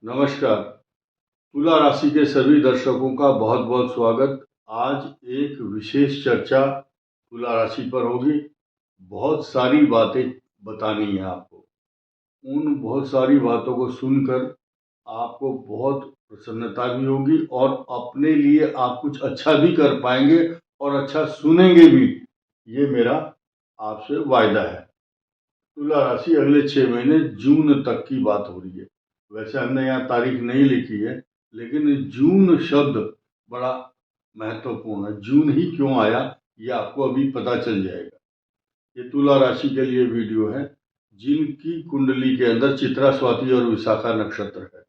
नमस्कार। तुला राशि के सभी दर्शकों का बहुत बहुत स्वागत। आज एक विशेष चर्चा तुला राशि पर होगी। बहुत सारी बातें बतानी है आपको। उन बहुत सारी बातों को सुनकर आपको बहुत प्रसन्नता भी होगी और अपने लिए आप कुछ अच्छा भी कर पाएंगे और अच्छा सुनेंगे भी। ये मेरा आपसे वायदा है। तुला राशि अगले 6 महीने जून तक की बात हो रही है। वैसे हमने यहाँ तारीख नहीं लिखी है, लेकिन जून शब्द बड़ा महत्वपूर्ण है। जून ही क्यों आया ये आपको अभी पता चल जाएगा। ये तुला राशि के लिए वीडियो है जिनकी कुंडली के अंदर चित्रा, स्वाति और विशाखा नक्षत्र है।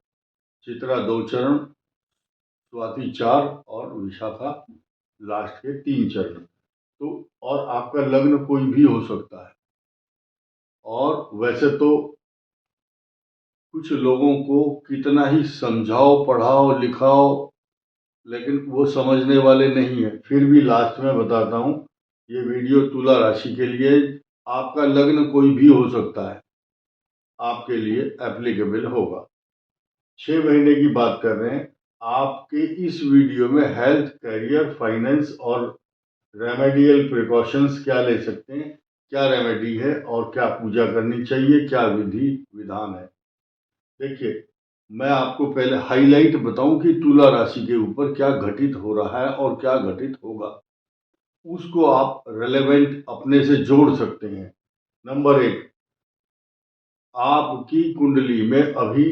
चित्रा 2 चरण, स्वाति 4 और विशाखा लास्ट के 3 चरण। तो और आपका लग्न कोई भी हो सकता है। और वैसे तो कुछ लोगों को कितना ही समझाओ, पढ़ाओ, लिखाओ, लेकिन वो समझने वाले नहीं है। फिर भी लास्ट में बताता हूँ, ये वीडियो तुला राशि के लिए। आपका लग्न कोई भी हो सकता है, आपके लिए एप्लीकेबल होगा। 6 महीने की बात कर रहे हैं। आपके इस वीडियो में हेल्थ, करियर, फाइनेंस और रेमेडियल प्रिकॉशंस क्या ले सकते हैं, क्या रेमेडी है और क्या पूजा करनी चाहिए, क्या विधि विधान है। देखिए, मैं आपको पहले हाईलाइट बताऊं कि तुला राशि के ऊपर क्या घटित हो रहा है और क्या घटित होगा। उसको आप रेलेवेंट अपने से जोड़ सकते हैं। नंबर 1, आपकी कुंडली में अभी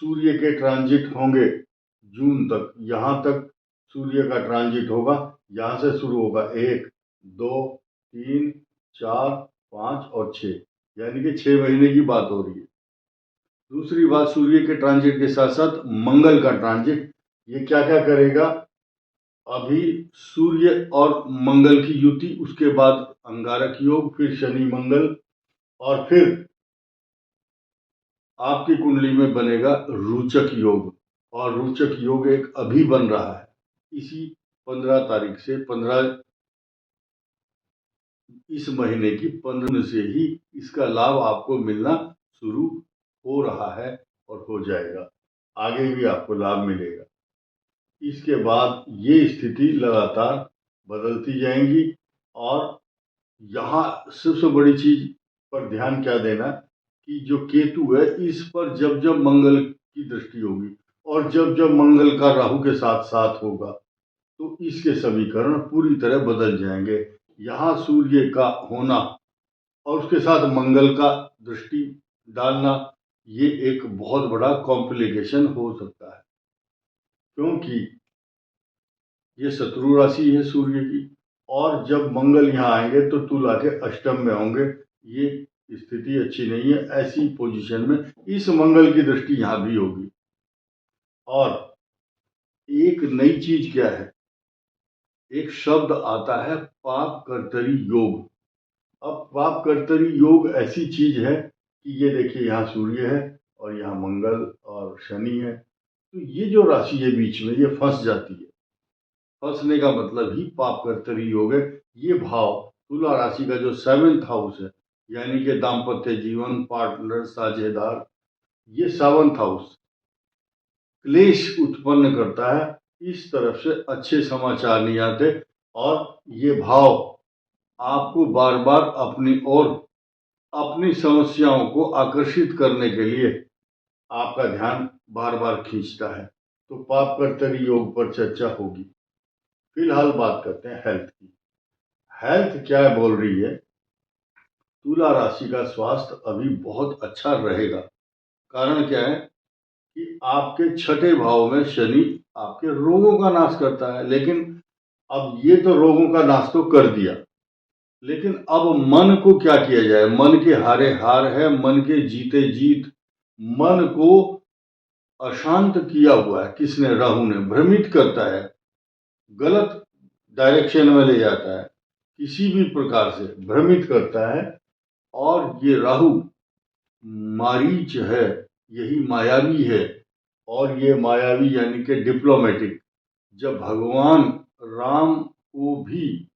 सूर्य के ट्रांजिट होंगे जून तक। यहां तक सूर्य का ट्रांजिट होगा। यहां से शुरू होगा 1, 2, 3, 4, 5 और 6, यानी कि 6 महीने की बात हो रही है। दूसरी बात, सूर्य के ट्रांजिट के साथ साथ मंगल का ट्रांजिट, ये क्या क्या करेगा। अभी सूर्य और मंगल की युति, उसके बाद अंगारक योग, फिर शनि मंगल, और फिर आपकी कुंडली में बनेगा रोचक योग। और रोचक योग एक अभी बन रहा है, इसी 15 तारीख से 15 इस महीने की 15 से ही इसका लाभ आपको मिलना शुरू हो रहा है और हो जाएगा। आगे भी आपको लाभ मिलेगा। इसके बाद ये स्थिति लगातार बदलती जाएंगी। और यहाँ सबसे बड़ी चीज पर ध्यान क्या देना कि जो केतु है, इस पर जब जब मंगल की दृष्टि होगी और जब जब मंगल का राहु के साथ साथ होगा, तो इसके समीकरण पूरी तरह बदल जाएंगे। यहाँ सूर्य का होना और उसके साथ मंगल का दृष्टि डालना, ये एक बहुत बड़ा कॉम्प्लिकेशन हो सकता है, क्योंकि ये शत्रु राशि है सूर्य की। और जब मंगल यहाँ आएंगे तो तुला के अष्टम में होंगे। ये स्थिति अच्छी नहीं है। ऐसी पोजीशन में इस मंगल की दृष्टि यहाँ भी होगी। और एक नई चीज क्या है, एक शब्द आता है पाप कर्तरी योग। अब पाप कर्तरी योग ऐसी चीज है कि ये देखिए, यहाँ सूर्य है और यहाँ मंगल और शनि है। तो ये जो राशि है बीच में, ये फंस जाती है। फंसने का मतलब ही पाप कर्तरी योग है। ये भाव तुला राशि का जो 7th हाउस है, यानी कि दाम्पत्य जीवन, पार्टनर, साझेदार, ये 7th हाउस क्लेश उत्पन्न करता है। इस तरफ से अच्छे समाचार नहीं आते और ये भाव आपको बार बार अपनी ओर, अपनी समस्याओं को आकर्षित करने के लिए आपका ध्यान बार बार खींचता है। तो पाप कर्तरी योग पर चर्चा होगी। फिलहाल बात करते हैं हेल्थ की। हेल्थ क्या बोल रही है। तुला राशि का स्वास्थ्य अभी बहुत अच्छा रहेगा। कारण क्या है कि आपके 6ठे भाव में शनि आपके रोगों का नाश करता है। लेकिन अब ये तो रोगों का नाश तो कर दिया, लेकिन अब मन को क्या किया जाए। मन के हारे हार है, मन के जीते जीत। मन को अशांत किया हुआ है किसने, राहु ने। भ्रमित करता है, गलत डायरेक्शन में ले जाता है, किसी भी प्रकार से भ्रमित करता है। और ये राहु मारीच है, यही मायावी है। और ये मायावी यानी कि डिप्लोमेटिक। जब भगवान राम को भी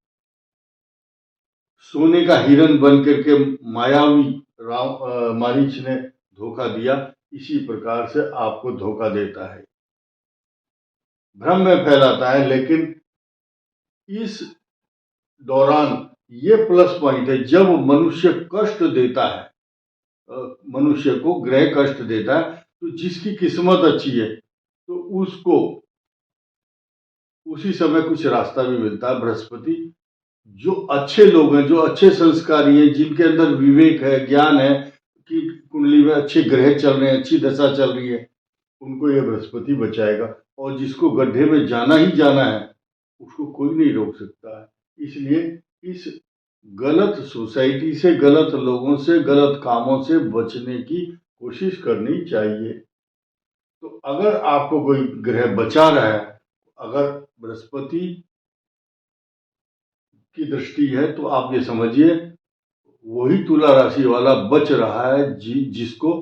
सोने का हिरण बन करके मायावी राम मारीच ने धोखा दिया, इसी प्रकार से आपको धोखा देता है, भ्रम में फैलाता है। लेकिन इस दौरान ये प्लस पॉइंट है, जब मनुष्य कष्ट देता है, मनुष्य को ग्रह कष्ट देता है, तो जिसकी किस्मत अच्छी है तो उसको उसी समय कुछ रास्ता भी मिलता है। बृहस्पति जो अच्छे लोग हैं, जो अच्छे संस्कारी हैं, जिनके अंदर विवेक है, ज्ञान है कि कुंडली में अच्छे ग्रह चल रहे हैं, अच्छी दशा चल रही है, उनको यह बृहस्पति बचाएगा। और जिसको गड्ढे में जाना ही जाना है, उसको कोई नहीं रोक सकता है। इसलिए इस गलत सोसाइटी से, गलत लोगों से, गलत कामों से बचने की कोशिश करनी चाहिए। तो अगर आपको कोई ग्रह बचा रहा है, अगर बृहस्पति की दृष्टि है, तो आप ये समझिए वही तुला राशि वाला बच रहा है जिसको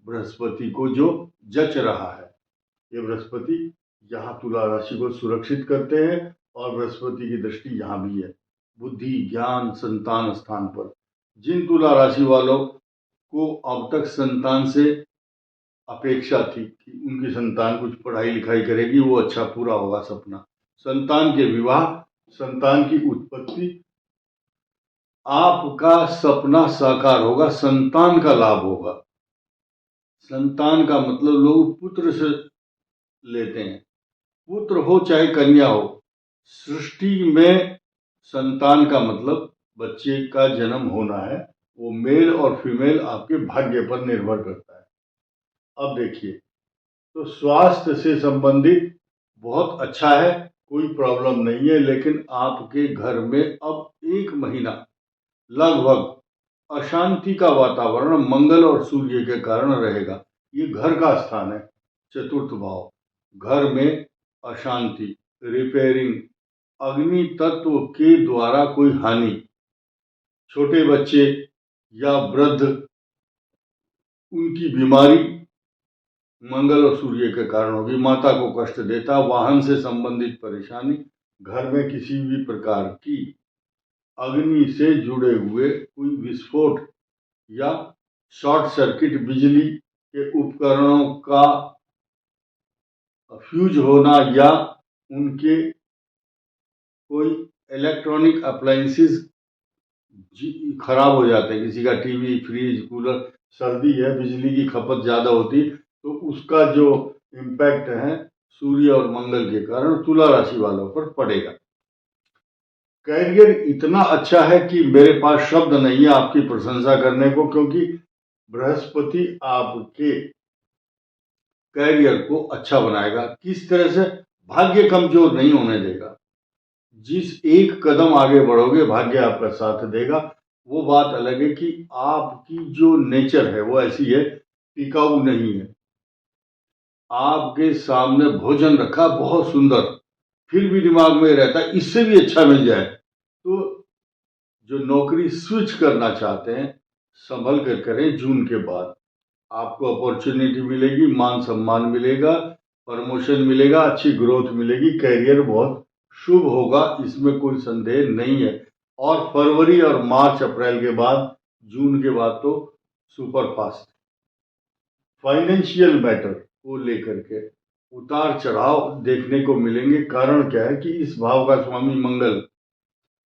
बृहस्पति को जो जच रहा है। ये बृहस्पति यहाँ तुला राशि को सुरक्षित करते हैं, और बृहस्पति की दृष्टि यहाँ भी है बुद्धि, ज्ञान, संतान स्थान पर। जिन तुला राशि वालों को अब तक संतान से अपेक्षा थी कि उनकी संतान कुछ पढ़ाई लिखाई करेगी, वो अच्छा पूरा होगा सपना, संतान के विवाह, संतान की उत्पत्ति, आपका सपना साकार होगा, संतान का लाभ होगा। संतान का मतलब लोग पुत्र से लेते हैं, पुत्र हो चाहे कन्या हो, सृष्टि में संतान का मतलब बच्चे का जन्म होना है। वो मेल और फीमेल आपके भाग्य पर निर्भर करता है। अब देखिए, तो स्वास्थ्य से संबंधित बहुत अच्छा है, कोई प्रॉब्लम नहीं है। लेकिन आपके घर में अब 1 महीना लगभग अशांति का वातावरण मंगल और सूर्य के कारण रहेगा। ये घर का स्थान है, चतुर्थ भाव। घर में अशांति, रिपेयरिंग, अग्नि तत्व के द्वारा कोई हानि, छोटे बच्चे या वृद्ध, उनकी बीमारी मंगल और सूर्य के कारण होगी, माता को कष्ट देता, वाहन से संबंधित परेशानी, घर में किसी भी प्रकार की अग्नि से जुड़े हुए कोई विस्फोट या शॉर्ट सर्किट, बिजली के उपकरणों का फ्यूज होना, या उनके कोई इलेक्ट्रॉनिक अप्लायंसेस खराब हो जाते हैं, किसी का टीवी, फ्रिज, कूलर, सर्दी है, बिजली की खपत ज़्यादा होती, तो उसका जो इम्पैक्ट है सूर्य और मंगल के कारण तुला राशि वालों पर पड़ेगा। कैरियर इतना अच्छा है कि मेरे पास शब्द नहीं है आपकी प्रशंसा करने को, क्योंकि बृहस्पति आपके कैरियर को अच्छा बनाएगा। किस तरह से? भाग्य कमजोर नहीं होने देगा। जिस एक कदम आगे बढ़ोगे भाग्य आपका साथ देगा। वो बात अलग है कि आपकी जो नेचर है वो ऐसी है, टिकाऊ नहीं है। आपके सामने भोजन रखा बहुत सुंदर, फिर भी दिमाग में रहता है इससे भी अच्छा मिल जाए। तो जो नौकरी स्विच करना चाहते हैं, संभल कर करें। जून के बाद आपको अपॉर्चुनिटी मिलेगी, मान सम्मान मिलेगा, प्रमोशन मिलेगा, अच्छी ग्रोथ मिलेगी, कैरियर बहुत शुभ होगा, इसमें कोई संदेह नहीं है। और फरवरी और मार्च अप्रैल के बाद, जून के बाद तो सुपर फास्ट। फाइनेंशियल मैटर को लेकर के उतार चढ़ाव देखने को मिलेंगे। कारण क्या है कि इस भाव का स्वामी मंगल,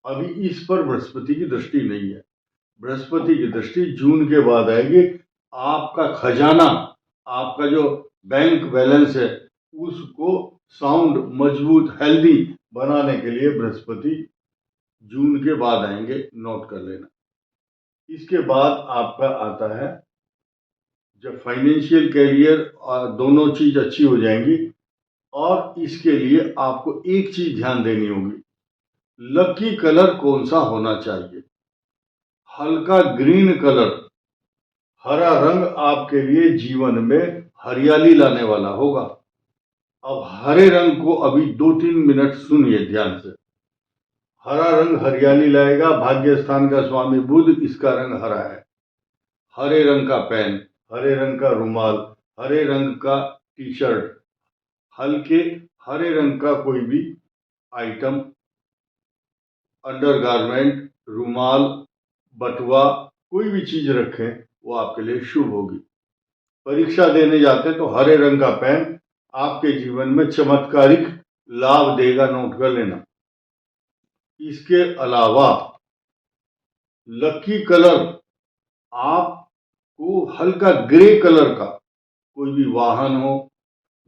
अभी इस पर बृहस्पति की दृष्टि नहीं है। बृहस्पति की दृष्टि जून के बाद आएगी। आपका खजाना, आपका जो बैंक बैलेंस है, उसको साउंड, मजबूत, हेल्दी बनाने के लिए बृहस्पति जून के बाद आएंगे, नोट कर लेना। इसके बाद आपका आता है जब फाइनेंशियल कैरियर, दोनों चीज अच्छी हो जाएंगी। और इसके लिए आपको एक चीज ध्यान देनी होगी, लकी कलर कौन सा होना चाहिए? हल्का ग्रीन कलर, हरा रंग आपके लिए जीवन में हरियाली लाने वाला होगा। अब हरे रंग को अभी 2-3 मिनट सुनिए ध्यान से। हरा रंग हरियाली लाएगा, भाग्य स्थान का स्वामी बुध, इसका रंग हरा है। हरे रंग का पेन, हरे रंग का रुमाल, हरे रंग का टी शर्ट, हल्के हरे रंग का कोई भी आइटम, अंडरगारमेंट, रुमाल, बटुआ, कोई भी चीज रखें, वो आपके लिए शुभ होगी। परीक्षा देने जाते हैं तो हरे रंग का पेन आपके जीवन में चमत्कारिक लाभ देगा, नोट कर लेना। इसके अलावा लकी कलर आपको हल्का ग्रे कलर का, कोई भी वाहन हो,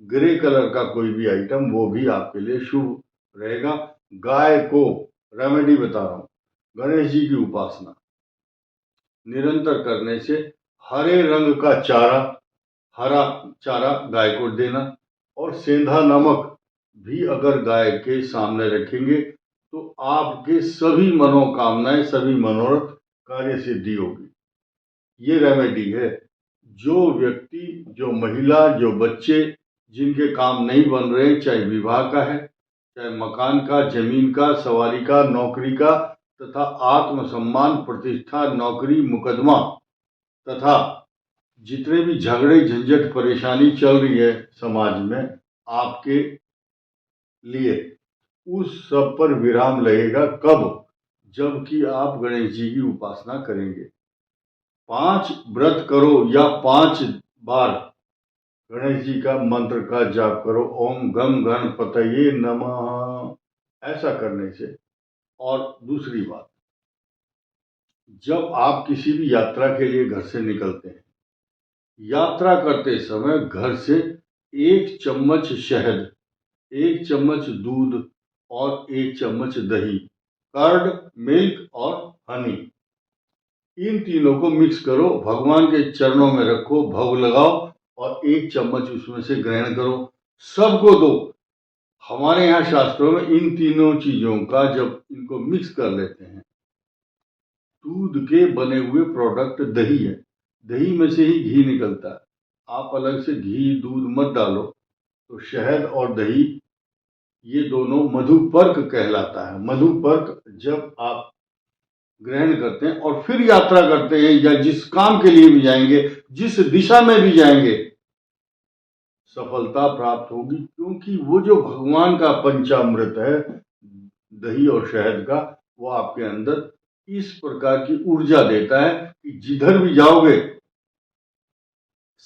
ग्रे कलर का कोई भी आइटम, वो भी आपके लिए शुभ रहेगा। गाय को रेमेडी बता रहा हूं, गणेश जी की उपासना निरंतर करने से हरे रंग का चारा, हरा चारा गाय को देना, और सेंधा नमक भी अगर गाय के सामने रखेंगे तो आपके सभी मनोकामनाएं, सभी मनोरथ कार्य सिद्धि होगी। ये रेमेडी है। जो व्यक्ति, जो महिला, जो बच्चे जिनके काम नहीं बन रहे, चाहे विवाह का है, चाहे मकान का, जमीन का, सवारी का, नौकरी का, तथा आत्मसम्मान, प्रतिष्ठा, नौकरी, मुकदमा, तथा जितने भी झगड़े, झंझट, परेशानी चल रही है समाज में आपके लिए, उस सब पर विराम लगेगा। कब? जबकि आप गणेश जी की उपासना करेंगे। 5 व्रत करो या 5 बार गणेश जी का मंत्र का जाप करो, ओम गम गणपतये नमः, ऐसा करने से। और दूसरी बात, जब आप किसी भी यात्रा के लिए घर से निकलते हैं, यात्रा करते समय घर से 1 चम्मच शहद, 1 चम्मच दूध और 1 चम्मच दही, कर्ड, मिल्क और हनी, इन तीनों को मिक्स करो, भगवान के चरणों में रखो, भोग लगाओ और 1 चम्मच उसमें से ग्रहण करो, सबको दो। हमारे यहाँ शास्त्रों में इन तीनों चीजों का जब इनको मिक्स कर लेते हैं, दूध के बने हुए प्रोडक्ट दही है, दही में से ही घी निकलता है। आप अलग से घी दूध मत डालो। तो शहद और दही, ये दोनों मधुपर्क कहलाता है। मधुपर्क जब आप ग्रहण करते हैं और फिर यात्रा करते हैं या जिस काम के लिए भी जाएंगे, जिस दिशा में भी जाएंगे, सफलता प्राप्त होगी। क्योंकि वो जो भगवान का पंचामृत है दही और शहद का, वो आपके अंदर इस प्रकार की ऊर्जा देता है कि जिधर भी जाओगे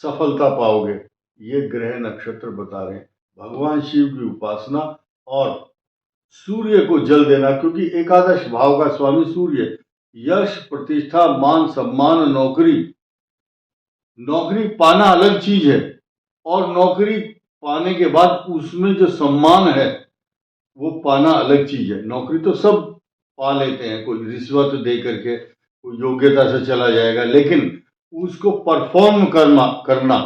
सफलता पाओगे। ये ग्रह नक्षत्र बता रहे हैं। भगवान शिव की उपासना और सूर्य को जल देना, क्योंकि एकादश भाव का स्वामी सूर्य, यश, प्रतिष्ठा, मान, सम्मान, नौकरी, नौकरी पाना अलग चीज है, और नौकरी पाने के बाद उसमें जो सम्मान है वो पाना अलग चीज है। नौकरी तो सब पा लेते हैं, कोई रिश्वत दे करके, कोई योग्यता से चला जाएगा, लेकिन उसको परफॉर्म करना,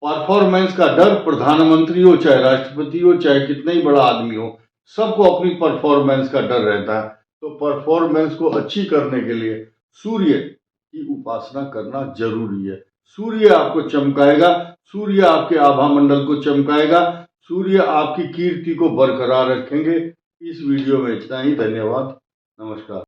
परफॉर्मेंस का डर, प्रधानमंत्री हो चाहे राष्ट्रपति हो चाहे कितना ही बड़ा आदमी हो, सबको अपनी परफॉर्मेंस का डर रहता है। तो परफॉर्मेंस को अच्छी करने के लिए सूर्य की उपासना करना जरूरी है। सूर्य आपको चमकाएगा, सूर्य आपके आभा मंडल को चमकाएगा, सूर्य आपकी कीर्ति को बरकरार रखेंगे। इस वीडियो में इतना ही। धन्यवाद, नमस्कार।